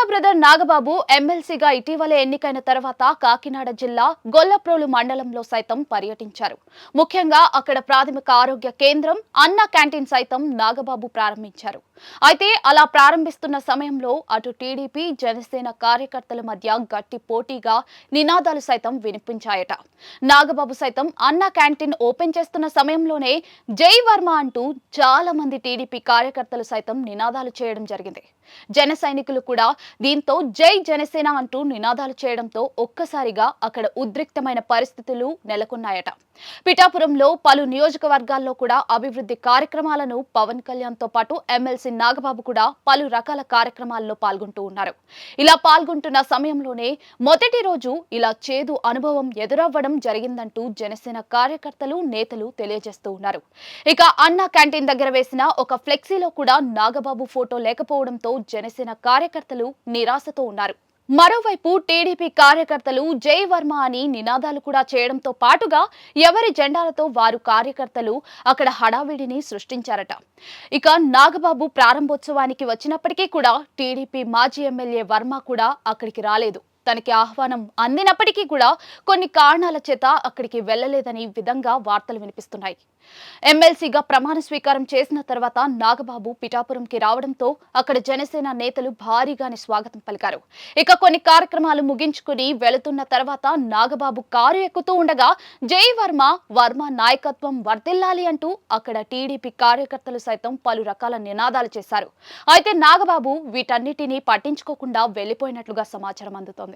Brother Nagababu ఎమ్మెల్సీగా ఇటీవలే ఎన్నికైన తర్వాత కాకినాడ జిల్లా గొల్లప్రోలు మండలంలో సైతం పర్యటించారు. ముఖ్యంగా అక్కడ ప్రాథమిక ఆరోగ్య కేంద్రం, అన్న క్యాంటీన్ సైతం నాగబాబు ప్రారంభించారు. అయితే అలా ప్రారంభిస్తున్న సమయంలో అటు టీడీపీ, జనసేన కార్యకర్తల మధ్య గట్టి పోటీగా నినాదాలు సైతం వినిపించాయట. నాగబాబు సైతం అన్న క్యాంటీన్ ఓపెన్ చేస్తున్న సమయంలోనే జై వర్మ అంటూ చాలా మంది టీడీపీ కార్యకర్తలు సైతం నినాదాలు చేయడం జరిగింది. జన సైనికులు కూడా దీంతో జై జనసేన అంటూ నినాదాలు చేయడంతో ఒక్కసారిగా అక్కడ ఉద్రిక్తమైన పరిస్థితులు నెలకొన్నాయట. పిఠాపురంలో పలు నియోజకవర్గాల్లో కూడా అభివృద్ధి కార్యక్రమాలను పవన్ కళ్యాణ్ తో పాటు ఎమ్మెల్సీ నాగబాబు కూడా పలు రకాల కార్యక్రమాల్లో పాల్గొంటూ ఉన్నారు. ఇలా పాల్గొంటున్న సమయంలోనే మొదటి రోజు ఇలా చేదు అనుభవం ఎదురవ్వడం జరిగిందంటూ జనసేన కార్యకర్తలు, నేతలు తెలియజేస్తూ ఉన్నారు. ఇక అన్న క్యాంటీన్ దగ్గర వేసిన ఒక ఫ్లెక్సీలో కూడా నాగబాబు ఫోటో లేకపోవడంతో జనసేన కార్యకర్తలు నిరాశతో ఉన్నారు. మరోవైపు టీడీపీ కార్యకర్తలు జై వర్మ అని నినాదాలు కూడా చేయడంతో పాటుగా ఎవరి జెండాలతో వారు కార్యకర్తలు అక్కడ హడావిడిని సృష్టించారట. ఇక నాగబాబు ప్రారంభోత్సవానికి వచ్చినప్పటికీ కూడా టీడీపీ మాజీ ఎమ్మెల్యే వర్మ కూడా అక్కడికి రాలేదు. తనకి ఆహ్వానం అందినప్పటికీ కూడా కొన్ని కారణాల చేత అక్కడికి వెళ్లలేదని విధంగా వార్తలు వినిపిస్తున్నాయి. ఎమ్మెల్సీగా ప్రమాణ స్వీకారం చేసిన తర్వాత నాగబాబు పిఠాపురంకి రావడంతో అక్కడ జనసేన నేతలు భారీగానే స్వాగతం పలికారు. ఇక కొన్ని కార్యక్రమాలు ముగించుకుని వెళుతున్న తర్వాత నాగబాబు కారు ఎక్కుతూ ఉండగా జై వర్మ, వర్మ నాయకత్వం వర్ధిల్లాలి అంటూ అక్కడ టీడీపీ కార్యకర్తలు సైతం పలు రకాల నినాదాలు చేశారు. అయితే నాగబాబు వీటన్నిటినీ పట్టించుకోకుండా వెళ్లిపోయినట్లుగా సమాచారం అందుతోంది.